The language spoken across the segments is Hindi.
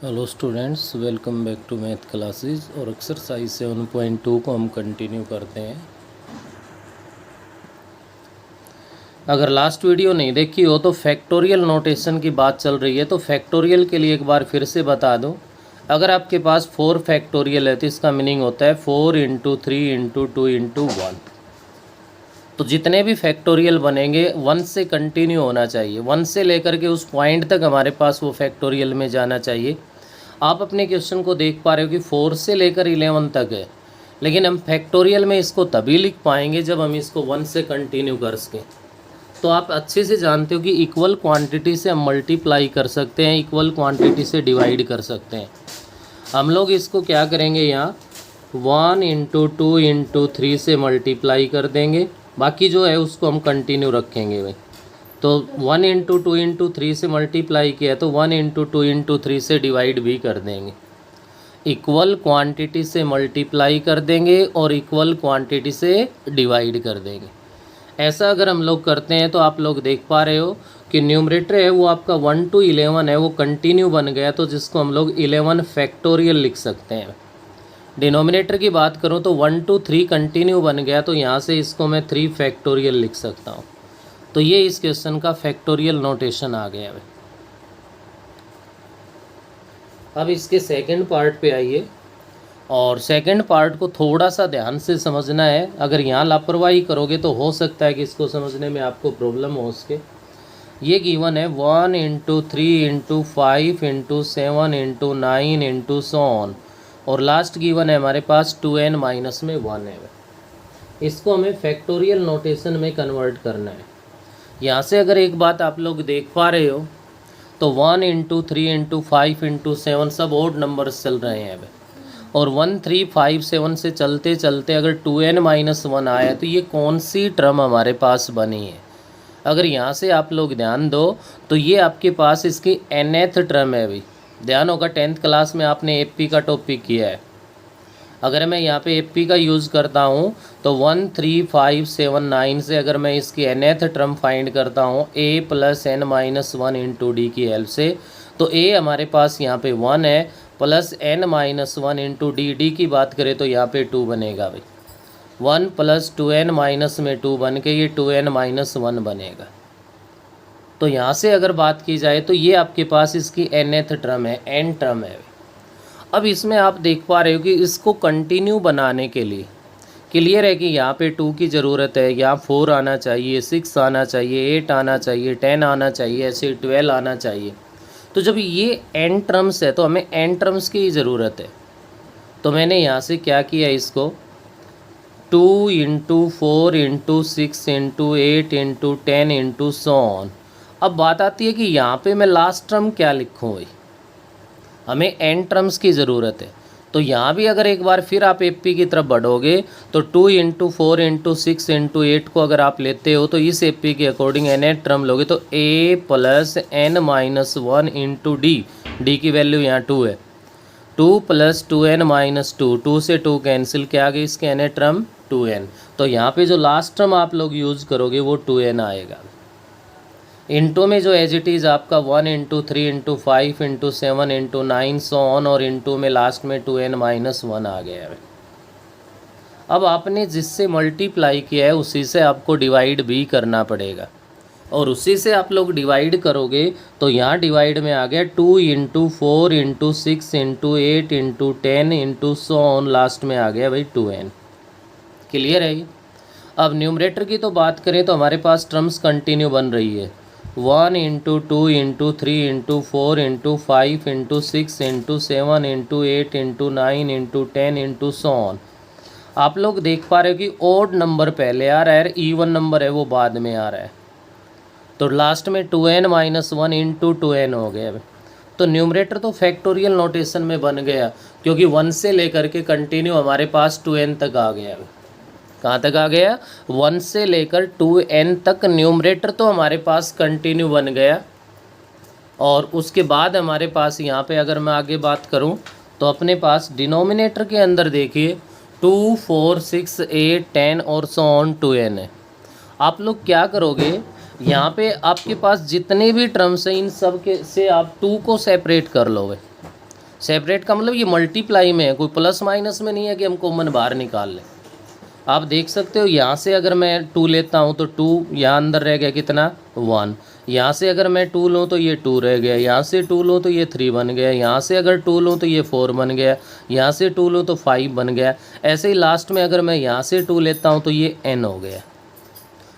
Hello students, welcome back to math classes. और एक्सरसाइज 7.2 को हम कंटिन्यू करते हैं। अगर लास्ट वीडियो नहीं देखी हो तो फैक्टोरियल नोटेशन की बात चल रही है, तो फैक्टोरियल के लिए एक बार फिर से बता दूं। अगर आपके पास 4 फैक्टोरियल है तो इसका मीनिंग होता है 4 इंटू 3 इंटू 2 इंटू 1। तो जितने भी फैक्टोरियल बनेंगे 1 से कंटिन्यू होना चाहिए, 1 से लेकर के उस पॉइंट तक हमारे पास वो फैक्टोरियल में जाना चाहिए। आप अपने क्वेश्चन को देख पा रहे हो कि 4 से लेकर 11 तक है, लेकिन हम फैक्टोरियल में इसको तभी लिख पाएंगे जब हम इसको 1 से कंटिन्यू कर सकें। तो आप अच्छे से जानते हो कि इक्वल क्वांटिटी से हम मल्टीप्लाई कर सकते हैं, इक्वल क्वांटिटी से डिवाइड कर सकते हैं। हम लोग इसको क्या करेंगे, यहाँ 1 इंटू 2 इंटू 3 से मल्टीप्लाई कर देंगे, बाकी जो है उसको हम कंटिन्यू रखेंगे भाई। तो 1 इंटू 2 इंटू 3 से मल्टीप्लाई किया तो 1 इंटू 2 इंटू 3 से डिवाइड भी कर देंगे। इक्वल क्वांटिटी से मल्टीप्लाई कर देंगे और इक्वल क्वांटिटी से डिवाइड कर देंगे। ऐसा अगर हम लोग करते हैं तो आप लोग देख पा रहे हो कि न्यूमरेटर है वो आपका 1 to 11 है, वो कंटिन्यू बन गया, तो जिसको हम लोग 11 फैक्टोरियल लिख सकते हैं। डिनोमिनेटर की बात करूं तो 1 to 3 कंटिन्यू बन गया, तो यहाँ से इसको मैं 3 फैक्टोरियल लिख सकता हूँ। तो ये इस क्वेश्चन का फैक्टोरियल नोटेशन आ गया है। अब इसके सेकंड पार्ट पे आइए, और सेकंड पार्ट को थोड़ा सा ध्यान से समझना है। अगर यहाँ लापरवाही करोगे तो हो सकता है कि इसको समझने में आपको प्रॉब्लम हो उसके। ये गिवन है 1 into 3 into 5 into 7 into 9 into so on, और लास्ट गिवन है हमारे पास 2n माइनस में 1 है। इसको हमें फैक्टोरियल नोटेशन में कन्वर्ट करना है। यहाँ से अगर एक बात आप लोग देख पा रहे हो तो 1 इंटू 3 इंटू 5 इंटू 7 सब ओड नंबर्स चल रहे हैं अब, और 1 3 5 7 से चलते चलते अगर 2n माइनस 1 आया तो ये कौन सी टर्म हमारे पास बनी है। अगर यहाँ से आप लोग ध्यान दो तो ये आपके पास इसकी nth टर्म है। अभी ध्यान होगा 10th क्लास में आपने एपी का टॉपिक किया है। अगर मैं यहाँ पे एपी का यूज़ करता हूँ तो 1 3 5 7 9 से अगर मैं इसकी nth टर्म फाइंड करता हूँ a plus n minus 1 into D की हेल्प से, तो a हमारे पास यहाँ पे 1 है, plus n minus 1 into D की बात करें तो यहाँ पे 2 बनेगा भाई। 1 प्लस 2n माइनस में 2 बन के ये 2n माइनस 1 बनेगा। तो यहाँ से अगर बात की जाए तो ये आपके पास इसकी nth टर्म है, n टर्म है। अब इसमें आप देख पा रहे हो कि इसको कंटिन्यू बनाने के लिए क्लियर है कि यहाँ पे 2 की ज़रूरत है, यहाँ 4 आना चाहिए, 6 आना चाहिए, 8 आना चाहिए, 10 आना चाहिए, ऐसे 12 आना चाहिए। तो जब ये n टर्म्स है तो हमें n टर्म्स की ही ज़रूरत है। तो मैंने यहाँ से क्या किया, इसको 2 into 4 into 6 into 8 into 10 into so on. अब बात आती है कि यहाँ पे मैं लास्ट टर्म क्या लिखूँ भाई, हमें n टर्म्स की ज़रूरत है। तो यहाँ भी अगर एक बार फिर आप एपी की तरफ बढ़ोगे तो 2 इंटू 4 इंटू 6 इंटू 8 को अगर आप लेते हो तो इस एपी के अकॉर्डिंग nth टर्म लोगे तो a plus n minus 1 into D की वैल्यू यहाँ 2 है। 2 प्लस 2n माइनस 2, 2 से 2 कैंसिल, क्या आ गई इसके nth टर्म 2n। तो यहाँ पे जो लास्ट टर्म आप लोग यूज़ करोगे वो 2n आएगा। इंटू में जो एज इट इज़ आपका 1 into 3 into 5 into 7 into 9 so on, और इंटू में लास्ट में 2n माइनस 1 आ गया है। अब आपने जिससे मल्टीप्लाई किया है उसी से आपको डिवाइड भी करना पड़ेगा, और उसी से आप लोग डिवाइड करोगे तो यहाँ डिवाइड में आ गया 2 into 4 into 6 into 8 into 10 into so on, last में आ गया भाई 2n। क्लियर है। अब न्यूमरेटर की तो बात करें तो हमारे पास टर्म्स कंटिन्यू बन रही है 1 into 2 into 3 into 4 into 5 into 6 into 7 into 8 into 9 into 10 into so on. आप लोग देख पा रहे हो कि ओड नंबर पहले आ रहा है, इवन नंबर है वो बाद में आ रहा है। तो लास्ट में 2n माइनस 1 इंटू 2n हो गया। तो न्यूमरेटर तो फैक्टोरियल नोटेशन में बन गया, क्योंकि 1 से लेकर के कंटिन्यू हमारे पास 2n तक आ गया। कहाँ तक आ गया, 1 से लेकर 2n तक न्यूमरेटर तो हमारे पास कंटिन्यू बन गया। और उसके बाद हमारे पास यहाँ पे अगर मैं आगे बात करूँ तो अपने पास डिनोमिनेटर के अंदर देखिए 2 4 6 8 10 और सो ऑन 2n है। आप लोग क्या करोगे, यहाँ पे आपके पास जितने भी टर्म्स हैं इन सब के से आप 2 को सेपरेट कर लोगे। सेपरेट का मतलब ये मल्टीप्लाई में है, कोई प्लस माइनस में नहीं है कि हम कॉमन बाहर निकाल लें। आप देख सकते हो यहाँ से अगर मैं 2 लेता हूँ तो 2 यहाँ अंदर रह गया कितना 1, यहाँ से अगर मैं 2 लूँ तो ये 2 रह गया, यहाँ से 2 लूँ तो ये 3 बन गया, यहाँ से अगर 2 लूँ तो ये 4 बन गया, यहाँ से 2 लूँ तो 5 बन गया। ऐसे ही लास्ट में अगर मैं यहाँ से 2 लेता हूँ तो ये n हो गया।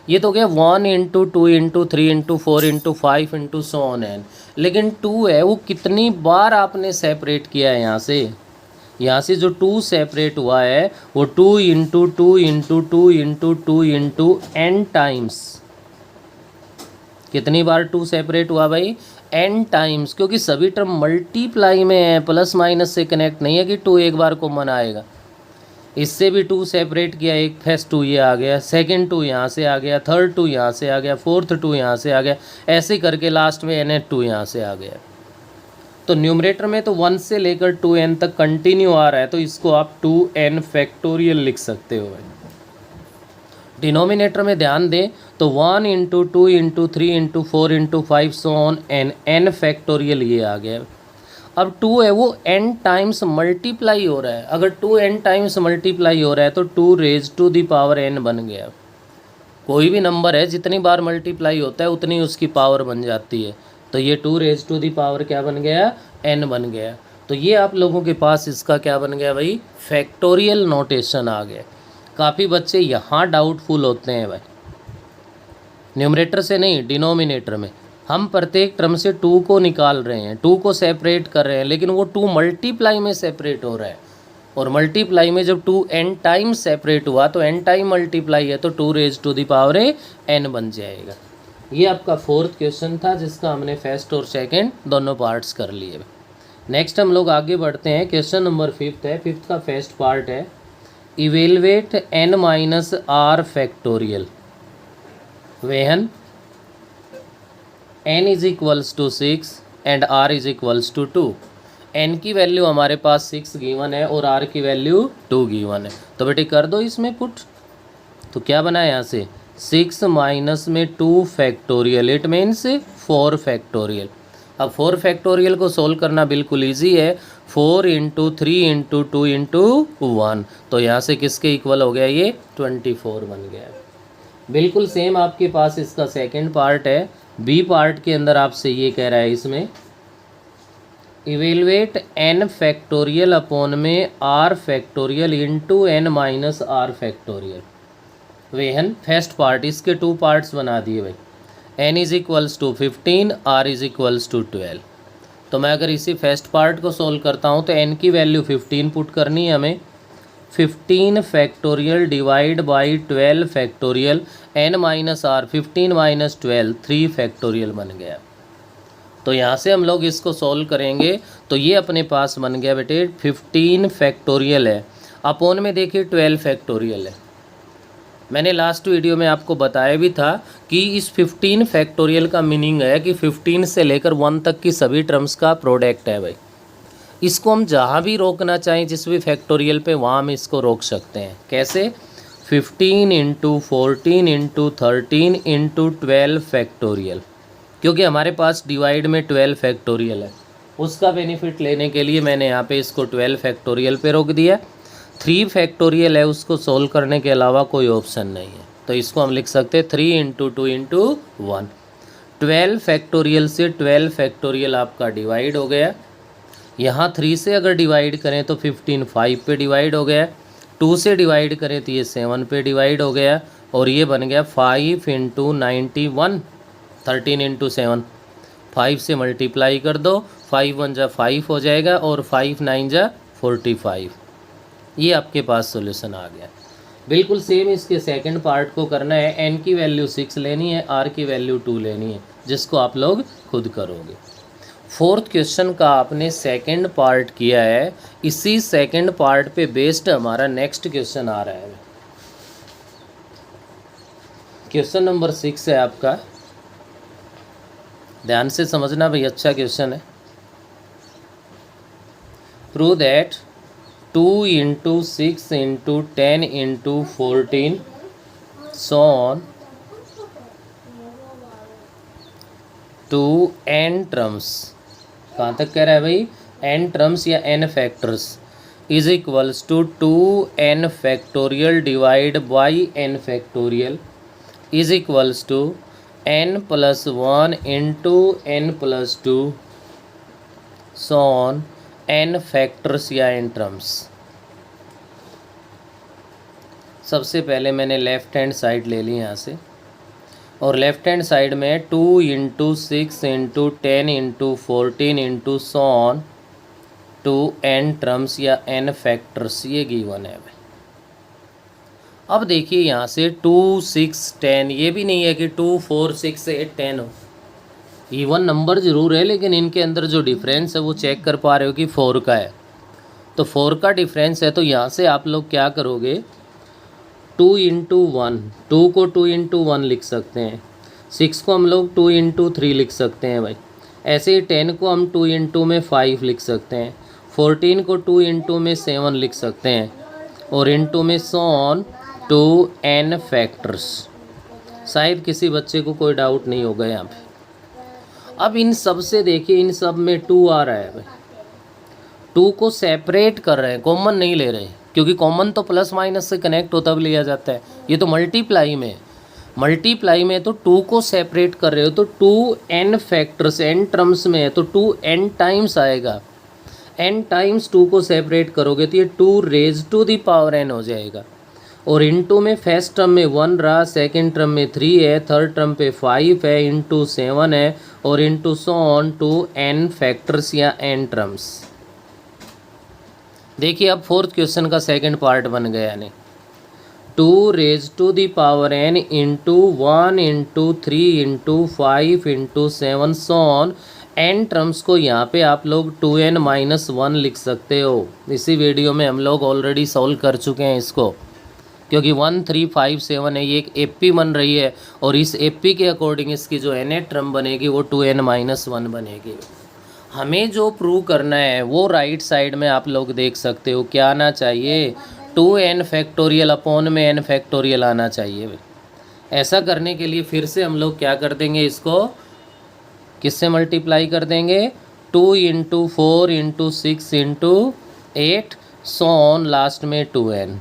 ये तो हो गया 1 into 2 into 3 into 4 into 5 into so on n। लेकिन 2 है वो कितनी बार आपने सेपरेट किया है यहाँ से जो 2 सेपरेट हुआ है वो 2 into 2 into 2 into 2 into n times. कितनी बार 2 सेपरेट हुआ भाई n टाइम्स, क्योंकि सभी टर्म मल्टीप्लाई में है, प्लस माइनस से कनेक्ट नहीं है कि 2 एक बार कॉमन आएगा। इससे भी 2 सेपरेट किया, एक फर्स्ट 2 ये आ गया, सेकंड 2 यहाँ से आ गया, थर्ड 2 यहाँ से आ गया, फोर्थ 2 यहाँ से आ गया, ऐसे करके लास्ट में n 2 यहाँ से आ गया। तो न्यूमरेटर में तो 1 से लेकर 2n तक कंटिन्यू आ रहा है, तो इसको आप 2n फैक्टोरियल लिख सकते हो भाई। डिनोमिनेटर में ध्यान दें तो 1 into 2 into 3 into 4 into 5 so on n factorial ये आ गया। अब 2 है वो n टाइम्स मल्टीप्लाई हो रहा है। अगर 2n टाइम्स मल्टीप्लाई हो रहा है तो 2 raise to the power n बन गया। कोई भी नंबर है जितनी बार मल्टीप्लाई होता है उतनी उसकी पावर बन जाती है, तो ये 2 रेज टू दी पावर क्या बन गया n बन गया। तो ये आप लोगों के पास इसका क्या बन गया भाई फैक्टोरियल नोटेशन आ गया। काफ़ी बच्चे यहाँ डाउटफुल होते हैं भाई, न्यूमरेटर से नहीं डिनोमिनेटर में। हम प्रत्येक टर्म से 2 को निकाल रहे हैं, 2 को सेपरेट कर रहे हैं, लेकिन वो 2 मल्टीप्लाई में सेपरेट हो रहा है, और मल्टीप्लाई में जब 2n टाइम सेपरेट हुआ तो n टाइम मल्टीप्लाई है तो 2 raise to the power n बन जाएगा। ये आपका 4th क्वेश्चन था जिसका हमने फर्स्ट और सेकंड दोनों पार्ट्स कर लिए। नेक्स्ट हम लोग आगे बढ़ते हैं, क्वेश्चन नंबर 5th है। 5th का फर्स्ट पार्ट है evaluate n minus are factorial when n is equals to 6 and r is equals to 2। n की वैल्यू हमारे पास 6 गिवन है और r की वैल्यू 2 गिवन है, तो बेटे कर दो इसमें पुट। तो क्या बना है यहाँ से 6 माइनस में 2 फैक्टोरियल, इट मीन्स 4 फैक्टोरियल। अब 4 फैक्टोरियल को सोल्व करना बिल्कुल ईजी है, 4 इंटू 3 इंटू 2 इंटू 1, तो यहाँ से किसके इक्वल हो गया ये 24 बन गया। बिल्कुल सेम आपके पास इसका सेकंड पार्ट है। बी पार्ट के अंदर आपसे ये कह रहा है इसमें इवेलुएट n फैक्टोरियल अपॉन में r factorial into n minus r factorial when first part. इसके 2 पार्ट्स बना दिए भाई, n is equals to 15, r is equals to 12। तो मैं अगर इसी फर्स्ट पार्ट को सोल्व करता हूँ तो n की वैल्यू 15 पुट करनी है हमें, 15 factorial divide by 12 factorial n minus r, 15 minus 12 3 factorial बन गया। तो यहाँ से हम लोग इसको सॉल्व करेंगे तो ये अपने पास बन गया बेटे 15 फैक्टोरियल है, अपॉन में देखिए 12 फैक्टोरियल है। मैंने लास्ट वीडियो में आपको बताया भी था कि इस 15 फैक्टोरियल का मीनिंग है कि 15 से लेकर 1 तक की सभी टर्म्स का प्रोडक्ट है भाई। इसको हम जहाँ भी रोकना चाहें जिस भी फैक्टोरियल पे वहाँ हम इसको रोक सकते हैं। कैसे 15 इंटू 14 इंटू 13 इंटू 12 फैक्टोरियल, क्योंकि हमारे पास डिवाइड में 12 फैक्टोरियल है, उसका बेनिफिट लेने के लिए मैंने यहाँ पे इसको 12 फैक्टोरियल पे रोक दिया। 3 फैक्टोरियल है, उसको सोल्व करने के अलावा कोई ऑप्शन नहीं है, तो इसको हम लिख सकते हैं 3 इंटू 2 इंटू 1। 12 फैक्टोरियल से 12 फैक्टोरियल आपका डिवाइड हो गया। यहाँ 3 से अगर डिवाइड करें तो 15 5 पे डिवाइड हो गया, 2 से डिवाइड करें तो ये 7 पे डिवाइड हो गया, और ये बन गया 5 इंटू 91, 13 इंटू 7, 5 से मल्टीप्लाई कर दो, 5 1 जा 5 हो जाएगा और 5 9 जा 45। ये आपके पास सॉल्यूशन आ गया। बिल्कुल सेम इसके सेकंड पार्ट को करना है, n की वैल्यू 6 लेनी है, r की वैल्यू 2 लेनी है, जिसको आप लोग खुद करोगे। 4th क्वेश्चन का आपने सेकंड पार्ट किया है, इसी सेकंड पार्ट पे बेस्ड हमारा नेक्स्ट क्वेश्चन आ रहा है। क्वेश्चन नंबर 6 है आपका, ध्यान से समझना भाई, अच्छा क्वेश्चन है। Prove that 2 into 6 into 10 into 14 so on to n terms. कहाँ तक कह रहा है भाई n टर्म्स या n factors is equals to 2n factorial divide by n factorial is equals to n plus 1 into n plus 2 so on n factors या n टर्म्स। सबसे पहले मैंने लेफ़्ट हैंड साइड ले ली यहाँ से, और लेफ़्ट हैंड साइड में 2 into 6 into 10 into 14 into so on to n terms या n फैक्टर्स ये गिवन है भाई। अब देखिए यहाँ से 2 6 10, ये भी नहीं है कि 2 4 6 8 10 हो, इवन नंबर ज़रूर है, लेकिन इनके अंदर जो डिफरेंस है वो चेक कर पा रहे हो कि 4 का है, तो 4 का डिफरेंस है। तो यहाँ से आप लोग क्या करोगे, 2 इंटू 1, 2 को 2 इंटू 1 लिख सकते हैं, 6 को हम लोग 2 इंटू 3 लिख सकते हैं भाई। ऐसे ही 10 को हम 2 इंटू में 5 लिख सकते हैं, 14 को 2 इंटू में 7 लिख सकते हैं, और इंटू में so on to n factors. शायद किसी बच्चे को कोई डाउट नहीं होगा यहाँ पे। अब इन सब से देखिए, इन सब में 2 आ रहा है भाई, 2 को सेपरेट कर रहे हैं, कॉमन नहीं ले रहे, क्योंकि कॉमन तो प्लस माइनस से कनेक्ट होता भी लिया जाता है। ये तो मल्टीप्लाई में, मल्टीप्लाई में तो 2 को सेपरेट कर रहे हो, तो 2n फैक्टर्स n टर्म्स में है तो 2n टाइम्स आएगा, n टाइम्स 2 को सेपरेट करोगे तो ये 2 raise to the power n हो जाएगा। और इनटू में फर्स्ट टर्म में 1 रहा, सेकंड टर्म में 3 है, थर्ड टर्म पे 5 है, इंटू 7 है, और into so on to n factors या n टर्म्स। देखिए अब फोर्थ क्वेश्चन का सेकंड पार्ट बन गया, यानी 2 raise to the power n into 1 into 3 into 5 into 7 so on n terms को यहाँ पे आप लोग 2n माइनस 1 लिख सकते हो। इसी वीडियो में हम लोग ऑलरेडी सॉल्व कर चुके हैं इसको, क्योंकि 1 3 5 7 है, ये एक एपी बन रही है, और इस एपी के अकॉर्डिंग इसकी जो n टर्म बनेगी वो 2n माइनस 1 बनेगी। हमें जो प्रूव करना है वो राइट साइड में आप लोग देख सकते हो क्या आना चाहिए, 2n फैक्टोरियल अपॉन में n फैक्टोरियल आना चाहिए भाई। ऐसा करने के लिए फिर से हम लोग क्या कर देंगे, इसको किससे मल्टीप्लाई कर देंगे, 2 into 4 into 6 into 8 so on last में 2n,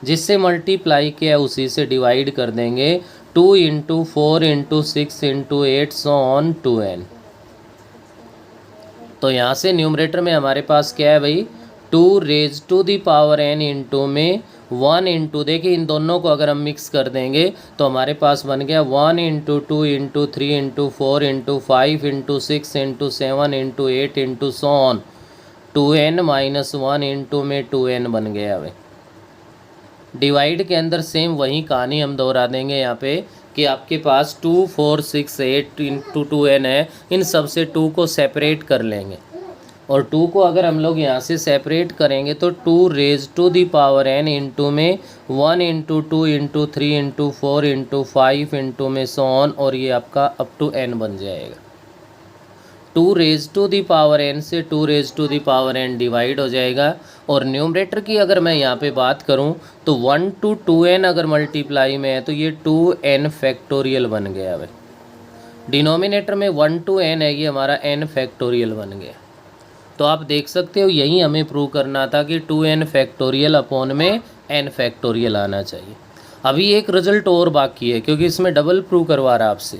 जिससे मल्टीप्लाई किया उसी से डिवाइड कर देंगे, 2 into 4 into 6 into 8 so on 2n। तो यहाँ से न्यूमरेटर में हमारे पास क्या है भाई, 2 raise to the power n into में 1 इंटू, देखिए इन दोनों को अगर हम मिक्स कर देंगे तो हमारे पास बन गया 1 into 2 into 3 into 4 into 5 into 6 into 7 into 8 into so on 2n minus 1 into में 2n बन गया भाई। डिवाइड के अंदर सेम वही कहानी हम दोहरा देंगे यहाँ पे कि आपके पास 2 4 6 8 इंटू 2n है, इन सब से 2 को सेपरेट कर लेंगे, और 2 को अगर हम लोग यहाँ से सेपरेट करेंगे तो 2 raise to the power n into में 1 into 2 into 3 into 4 into 5 into में सो ऑन, और ये आपका अप टू n बन जाएगा। 2 raise to the power n से 2 raise to the power n divide हो जाएगा, और न्यूमरेटर की अगर मैं यहाँ पे बात करूँ तो 1 to 2n अगर मल्टीप्लाई में है तो ये 2n फैक्टोरियल बन गया भाई। डिनोमिनेटर में 1 to n है, ये हमारा n फैक्टोरियल बन गया। तो आप देख सकते हो यही हमें प्रूव करना था कि 2n फैक्टोरियल अपॉन में n फैक्टोरियल आना चाहिए। अभी एक रिजल्ट और बाकी है, क्योंकि इसमें डबल प्रूव करवा रहा आपसे।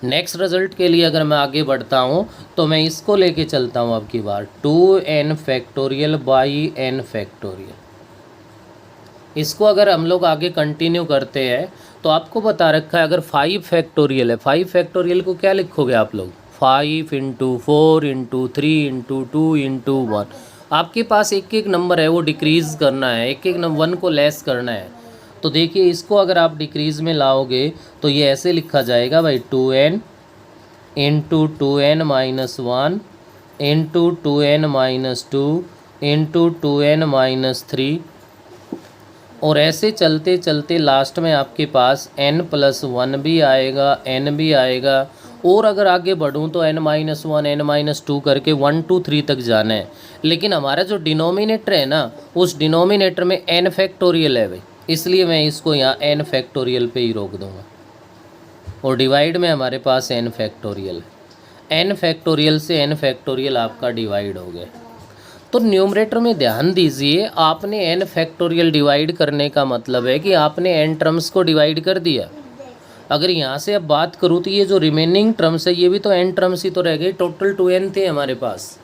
नेक्स्ट रिजल्ट के लिए अगर मैं आगे बढ़ता हूँ तो मैं इसको लेके चलता हूँ अब की बार, 2n factorial by n factorial. इसको अगर हम लोग आगे कंटिन्यू करते हैं तो आपको बता रखा है, अगर 5 फैक्टोरियल है, 5 फैक्टोरियल को क्या लिखोगे आप लोग, 5 इंटू 4 इंटू 3 इंटू 2 इंटू 1। आपके पास एक एक नंबर है वो डिक्रीज़ करना है, एक एक नंबर 1 को लेस करना है। तो देखिए इसको अगर आप डिक्रीज़ में लाओगे तो ये ऐसे लिखा जाएगा भाई, 2n into 2n minus 1 into 2n minus 2 into 2n minus 3, और ऐसे चलते चलते लास्ट में आपके पास n प्लस 1 भी आएगा, n भी आएगा, और अगर आगे बढ़ूँ तो n माइनस 1 n माइनस 2 करके 1 2 3 तक जाना है। लेकिन हमारा जो डिनोमिनेटर है ना, उस डिनोमिनेटर में n फैक्टोरियल है भाई, इसलिए मैं इसको यहाँ n फैक्टोरियल पे ही रोक दूँगा, और डिवाइड में हमारे पास n फैक्टोरियल है। n फैक्टोरियल से n फैक्टोरियल आपका डिवाइड हो गया। तो न्यूमरेटर में ध्यान दीजिए, आपने n फैक्टोरियल डिवाइड करने का मतलब है कि आपने n टर्म्स को डिवाइड कर दिया। अगर यहाँ से अब बात करूँ तो ये जो रिमेनिंग टर्म्स है ये भी तो n टर्म्स ही तो रह गई। टोटल 2n थे हमारे पास,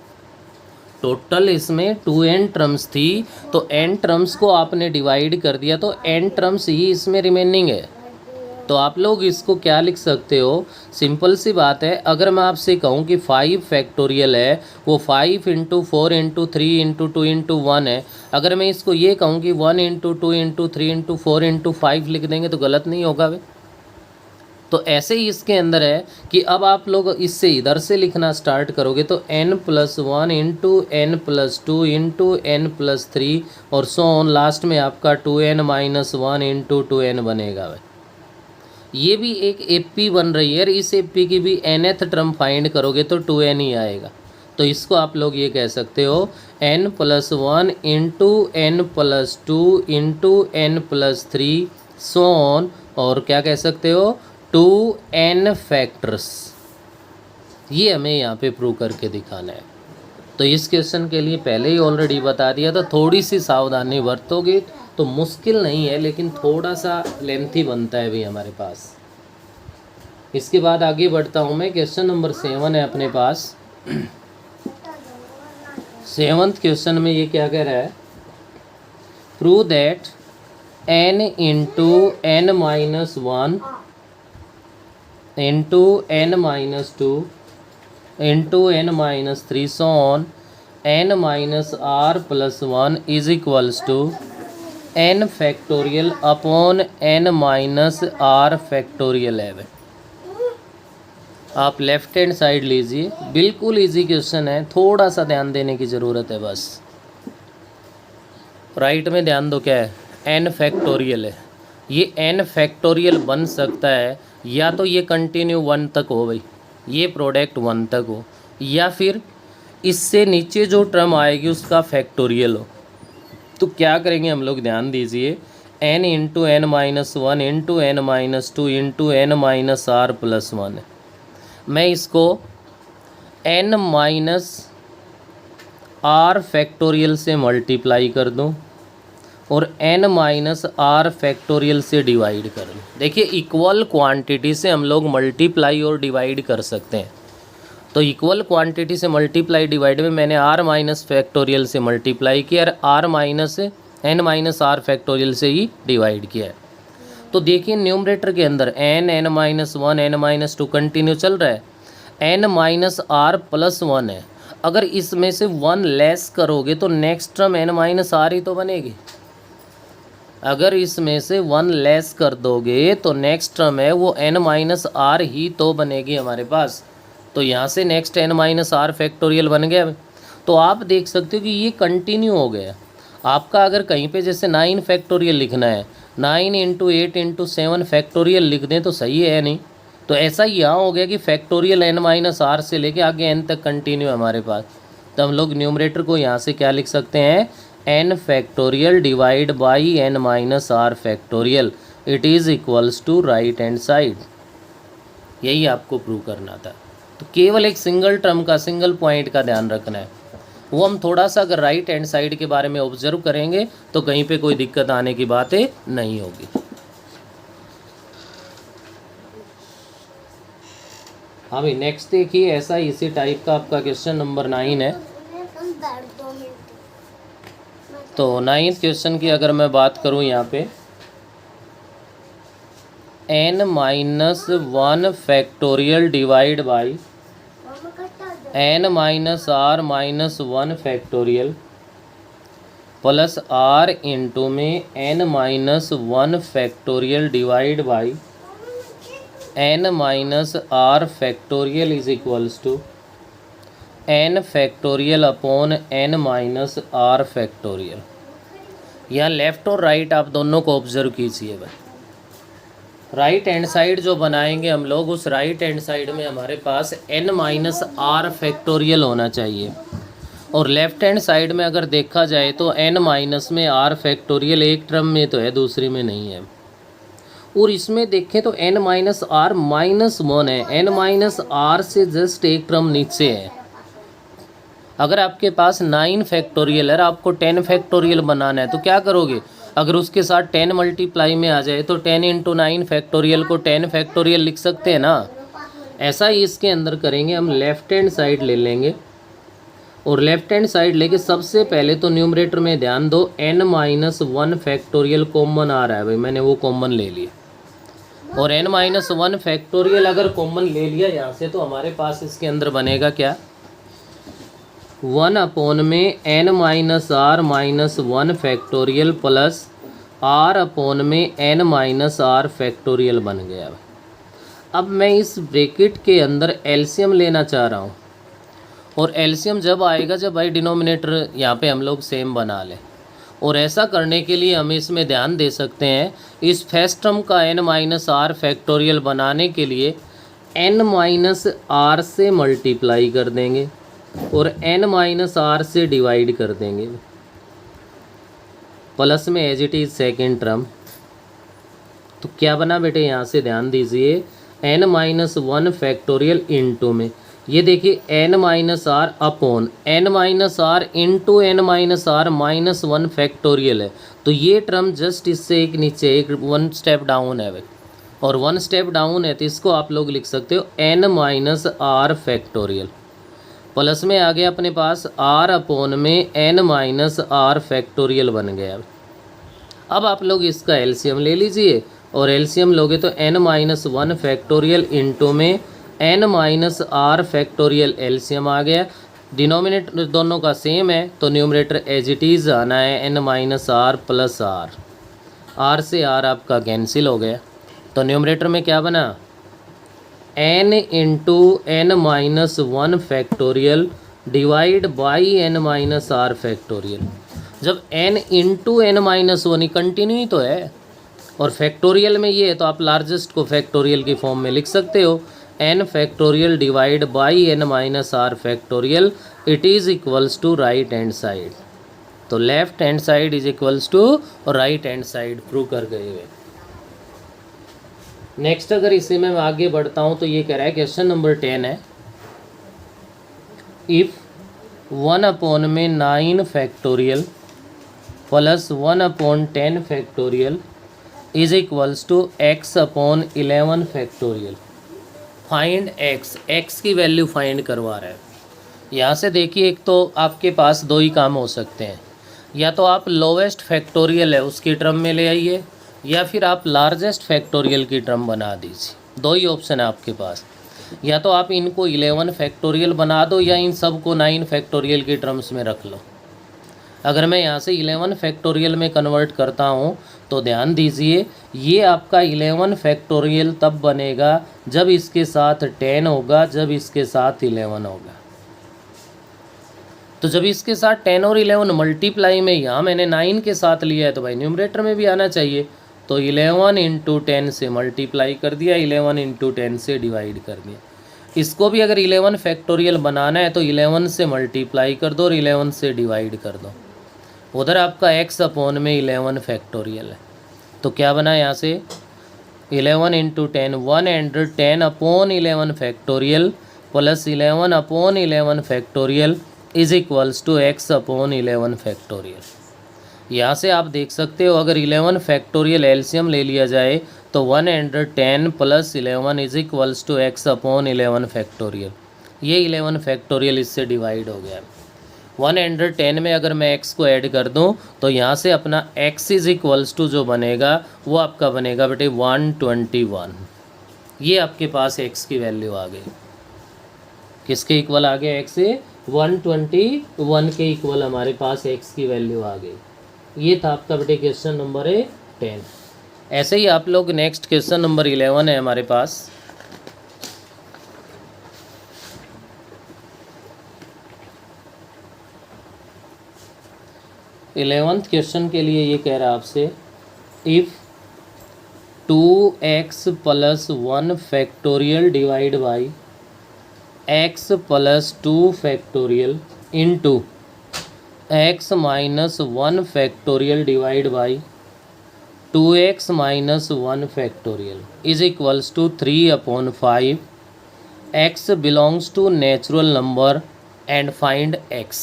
टोटल इसमें 2n टर्म्स थी, तो n टर्म्स को आपने डिवाइड कर दिया तो n टर्म्स ही इसमें रिमेनिंग है। तो आप लोग इसको क्या लिख सकते हो, सिंपल सी बात है, अगर मैं आपसे कहूँ कि 5 फैक्टोरियल है, वो 5 इंटू 4 इंटू 3 इंटू 2 इंटू 1 है। अगर मैं इसको ये कहूँ कि 1 इंटू 2 इंटू 3 इंटू 4 इंटू 5 लिख देंगे तो गलत नहीं होगा वे। तो ऐसे ही इसके अंदर है कि अब आप लोग इससे इधर से लिखना स्टार्ट करोगे तो n+1 into n+2 into n+3 और सो ऑन, लास्ट में आपका 2n-1 इंटू 2n बनेगा भाई। ये भी एक एपी बन रही है और इस एपी की भी nth टर्म फाइंड करोगे तो 2n ही आएगा। तो इसको आप लोग ये कह सकते हो n+1 into n+2 into n+3 so on, और क्या कह सकते हो 2n फैक्टर्स। ये हमें यहाँ पे प्रूव करके दिखाना है। तो इस क्वेश्चन के लिए पहले ही ऑलरेडी बता दिया था, थोड़ी सी सावधानी बरतोगे तो मुश्किल नहीं है, लेकिन थोड़ा सा लेंथी बनता है भी हमारे पास। इसके बाद आगे बढ़ता हूँ मैं, क्वेश्चन नंबर 7 है अपने पास। 7th क्वेश्चन में ये क्या कह रहा है, prove that n into n-1 into n-2 into n-3 so on n-r+1 is equals to n factorial upon n-r factorial है। आप लेफ्ट हैंड साइड लीजिए, बिल्कुल इजी क्वेश्चन है, थोड़ा सा ध्यान देने की ज़रूरत है बस। राइट में ध्यान दो, क्या है n फैक्टोरियल है। ये n फैक्टोरियल बन सकता है या तो ये कंटिन्यू 1 तक हो भाई, ये प्रोडक्ट 1 तक हो, या फिर इससे नीचे जो टर्म आएगी उसका फैक्टोरियल हो। तो क्या करेंगे हम लोग, ध्यान दीजिए, n into n-1 into n-2 into n-r+1। मैं इसको n-r फैक्टोरियल से मल्टीप्लाई कर दूं और n-r फैक्टोरियल से डिवाइड कर दूं। देखिए इक्वल क्वांटिटी से हम लोग मल्टीप्लाई और डिवाइड कर सकते हैं। तो इक्वल क्वांटिटी से मल्टीप्लाई डिवाइड में मैंने r- फैक्टोरियल से मल्टीप्लाई किया और n-r फैक्टोरियल से ही डिवाइड किया है। तो देखिए न्यूमरेटर के अंदर n-1 n-2 कंटिन्यू चल रहा है, n-r+1 है। अगर इसमें से 1 लेस करोगे तो नेक्स्ट टर्म n-r ही तो बनेगी। अगर इसमें से 1 लेस कर दोगे तो नेक्स्ट टर्म है वो n-r ही तो बनेगी हमारे पास। तो यहाँ से नेक्स्ट n-r फैक्टोरियल बन गया। तो आप देख सकते हो कि ये कंटिन्यू हो गया। आपका अगर कहीं पे जैसे 9 फैक्टोरियल लिखना है, 9 इंटू 8 इंटू 7 फैक्टोरियल लिख दें तो सही है नहीं। तो ऐसा ही यहाँ हो गया कि फैक्टोरियल n-r से लेके आगे n तक कंटिन्यू है हमारे पास। तो हम लोग न्यूमरेटर को यहाँ से क्या लिख सकते हैं, n factorial divide by n-r factorial, it is equals to right hand side. यही आपको प्रूव करना था। तो केवल एक सिंगल टर्म का, सिंगल पॉइंट का ध्यान रखना है। वो हम थोड़ा सा अगर राइट हैंड साइड के बारे में ऑब्जर्व करेंगे तो कहीं पे कोई दिक्कत आने की बातें नहीं होगी। हाँ भाई नेक्स्ट देखिए, ऐसा इसी टाइप का आपका क्वेश्चन नंबर 9 है। तो 9th क्वेश्चन की अगर मैं बात करूँ यहाँ पे, n-1 factorial divide by n-r-1 factorial plus r into में n-1 factorial divide by n-r factorial is equals to n factorial upon n-r factorial. यहाँ लेफ़्ट और राइट आप दोनों को ऑब्जर्व कीजिए भाई। राइट हैंड साइड जो बनाएंगे हम लोग, उस राइट हैंड साइड में हमारे पास n-r फैक्टोरियल होना चाहिए, और लेफ़्ट हैंड साइड में अगर देखा जाए तो n- में r फैक्टोरियल एक टर्म में तो है, दूसरी में नहीं है। और इसमें देखें तो n minus r minus one है, n माइनस आर से जस्ट एक टर्म नीचे है। अगर आपके पास 9 फैक्टोरियल है, आपको 10 फैक्टोरियल बनाना है तो क्या करोगे, अगर उसके साथ 10 मल्टीप्लाई में आ जाए तो 10 इंटू 9 फैक्टोरियल को 10 फैक्टोरियल लिख सकते हैं ना। ऐसा ही इसके अंदर करेंगे, हम लेफ्ट हैंड साइड ले लेंगे और लेफ्ट हैंड साइड लेके सबसे पहले तो न्यूमरेटर में ध्यान दो, n minus one factorial common आ रहा है भाई, मैंने वो कॉमन ले लिया। और n माइनस वन फैक्टोरियल अगर कॉमन ले लिया यहाँ से तो हमारे पास इसके अंदर बनेगा क्या, 1 अपॉन में n minus r minus one factorial plus r upon में n माइनस आर फैक्टोरियल बन गया। अब मैं इस ब्रैकेट के अंदर एलसीएम लेना चाह रहा हूँ, और एलसीएम जब आएगा जब भाई डिनोमिनेटर यहाँ पे हम लोग सेम बना लें। और ऐसा करने के लिए हम इसमें ध्यान दे सकते हैं, इस फर्स्ट टर्म का n माइनस आर फैक्टोरियल बनाने के लिए n माइनस आर से मल्टीप्लाई कर देंगे और n माइनस आर से डिवाइड कर देंगे, प्लस में as it is second term. तो क्या बना बेटे, यहाँ से ध्यान दीजिए, n minus one factorial into में ये देखिए n minus r upon n minus r into n minus r minus one factorial है। तो ये टर्म जस्ट इससे एक नीचे एक वन स्टेप डाउन है भाई, और वन स्टेप डाउन है तो इसको आप लोग लिख सकते हो n minus are factorial, plus में आ गया अपने पास r अपॉन में n माइनस आर फैक्टोरियल बन गया। अब आप लोग इसका एलसीएम ले लीजिए, और एलसीएम लोगे तो n minus one factorial into में n minus are factorial LCM आ गया। डिनोमिनेटर दोनों का सेम है तो न्यूमरेटर एज इट इज़ आना है n minus R plus R, R से आर आपका कैंसिल हो गया। तो न्यूमरेटर में क्या बना, n into n minus one factorial divide by n minus are factorial. जब n into n minus one ही कंटिन्यू ही तो है, और फैक्टोरियल में ये है तो आप लार्जेस्ट को फैक्टोरियल की फॉर्म में लिख सकते हो, n factorial divide by n minus are factorial, it is equals to right hand side. तो left hand side is equals to right hand side, prove कर गए हुए। नेक्स्ट अगर इसे मैं आगे बढ़ता हूँ तो ये कह रहा है क्वेश्चन नंबर 10 है, इफ़ 1 अपॉन में 9 factorial plus 1 upon 10 factorial is equals to x upon 11 factorial, find x, x की वैल्यू फाइंड करवा रहा है। यहाँ से देखिए, एक तो आपके पास दो ही काम हो सकते हैं, या तो आप लोवेस्ट फैक्टोरियल है उसकी टर्म में ले आइए, या फिर आप लार्जेस्ट फैक्टोरियल की टर्म बना दीजिए। दो ही ऑप्शन है आपके पास, या तो आप इनको 11 फैक्टोरियल बना दो या इन सब को 9 फैक्टोरियल की टर्म्स में रख लो। अगर मैं यहाँ से 11 फैक्टोरियल में कन्वर्ट करता हूँ तो ध्यान दीजिए, ये आपका 11 फैक्टोरियल तब बनेगा जब इसके साथ 10 होगा, जब इसके साथ 11 होगा। तो जब इसके साथ 10 और 11 मल्टीप्लाई में यहाँ मैंने 9 के साथ लिया है तो भाई न्यूमरेटर में भी आना चाहिए। तो 11 इंटू 10 से मल्टीप्लाई कर दिया, 11 इंटू 10 से डिवाइड कर दिया। इसको भी अगर 11 फैक्टोरियल बनाना है तो 11 से मल्टीप्लाई कर दो और 11 से डिवाइड कर दो। उधर आपका x अपॉन में 11 फैक्टोरियल है, तो क्या बना यहाँ से 11 into 10 110 upon 11 factorial plus 11 upon 11 factorial is equals to x upon 11 factorial. यहाँ से आप देख सकते हो, अगर 11 फैक्टोरियल एलसीएम ले लिया जाए तो 110 plus 11 is equals to x upon 11 factorial. ये 11 फैक्टोरियल इससे डिवाइड हो गया। 110 में अगर मैं x को ऐड कर दूं तो यहाँ से अपना x इज इक्वल्स टू जो बनेगा वो आपका बनेगा बेटे 121। ये आपके पास x की वैल्यू आ गई। किसके इक्वल आ गया? x से 121 के इक्वल हमारे पास x की वैल्यू आ गई। ये था आपका बेटे क्वेश्चन नंबर 10। ऐसे ही आप लोग नेक्स्ट क्वेश्चन नंबर 11 है हमारे पास। इलेवंथ क्वेश्चन के लिए ये कह रहा है आपसे, if 2x plus 1 factorial divide by x plus 2 factorial into x minus 1 factorial divide by 2x minus 1 factorial is equals to 3/5 x belongs to natural number and find x।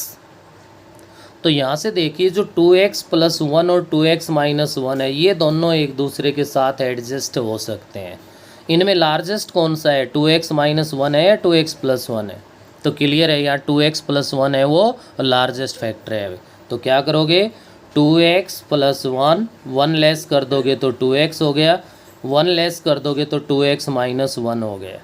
तो यहाँ से देखिए जो 2x प्लस 1 और 2x माइनस 1 है ये दोनों एक दूसरे के साथ एडजस्ट हो सकते हैं। इनमें लार्जेस्ट कौन सा है, 2x माइनस 1 है या 2x प्लस 1 है? तो क्लियर है, यहाँ 2x प्लस 1 है वो लार्जेस्ट फैक्टर है। तो क्या करोगे, 2x प्लस 1 लेस कर दोगे तो 2x हो गया, 1 लेस कर दोगे तो 2x माइनस 1 हो गया।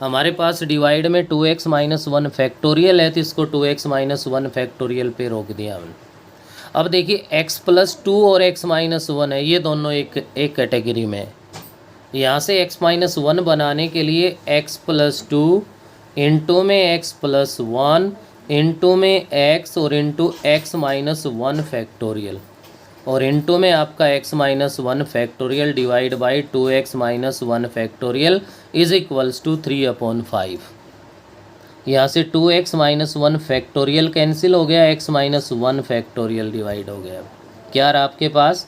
हमारे पास डिवाइड में 2x माइनस 1 फैक्टोरियल है तो इसको 2x माइनस 1 फैक्टोरियल पे रोक दिया हमने। अब देखिए x प्लस 2 और x माइनस 1 है, ये दोनों एक कैटेगरी में है। यहाँ से x माइनस 1 बनाने के लिए x प्लस 2 इंटू में x प्लस 1 इंटू में x और इंटू x माइनस 1 फैक्टोरियल और इंटू में आपका x minus 1 factorial divide by 2x minus 1 factorial is equals to 3/5। यहाँ से 2x माइनस 1 फैक्टोरियल कैंसिल हो गया, x माइनस 1 फैक्टोरियल डिवाइड हो गया। क्या रहा आपके पास,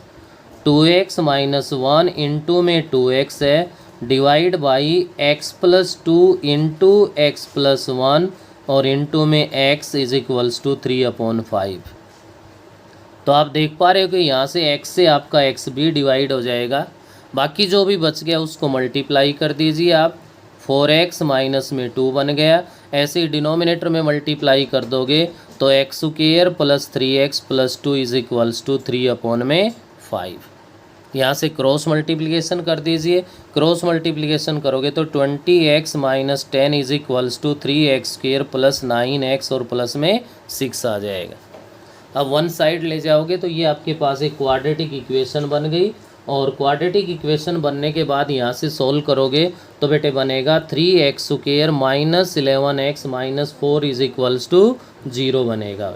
2x माइनस 1 इंटू में 2x है divide by x plus 2 into x plus 1 और इंटू में x इज इक्वल्स टू 3/5। तो आप देख पा रहे हो कि यहाँ से x से आपका x भी डिवाइड हो जाएगा, बाकी जो भी बच गया उसको मल्टीप्लाई कर दीजिए आप, 4x माइनस में 2 बन गया। ऐसे ही डिनोमिनेटर में मल्टीप्लाई कर दोगे तो x² plus 3x plus 2 is equals to 3/5। यहाँ से क्रॉस मल्टीप्लिकेशन कर दीजिए, क्रॉस मल्टीप्लिकेशन करोगे तो 20x minus 10 is equals to 3x² plus 9x और प्लस में 6 आ जाएगा। अब वन साइड ले जाओगे तो ये आपके पास एक क्वाड्रेटिक इक्वेशन बन गई और क्वाड्रेटिक इक्वेशन बनने के बाद यहाँ से सोल्व करोगे तो बेटे बनेगा 3x² minus 11x minus 4 is equals to 0 बनेगा,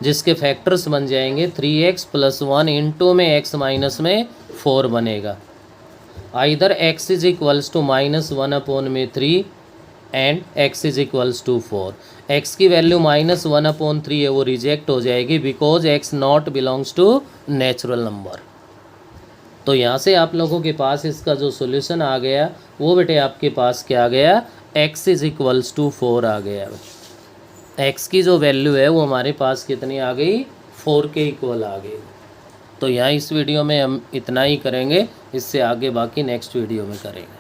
जिसके फैक्टर्स बन जाएंगे 3x प्लस 1 इंटू में x माइनस में 4 बनेगा। Either x is equals to -1/3 and x is equals to 4। x की वैल्यू -1/3 है वो रिजेक्ट हो जाएगी because x not belongs to natural number. तो यहाँ से आप लोगों के पास इसका जो सॉल्यूशन आ गया वो बेटे आपके पास क्या आ गया, x इज इक्वल्स टू 4 आ गया। x की जो वैल्यू है वो हमारे पास कितनी आ गई, 4 के इक्वल आ गई। तो यहाँ इस वीडियो में हम इतना ही करेंगे, इससे आगे बाकी नेक्स्ट वीडियो में करेंगे।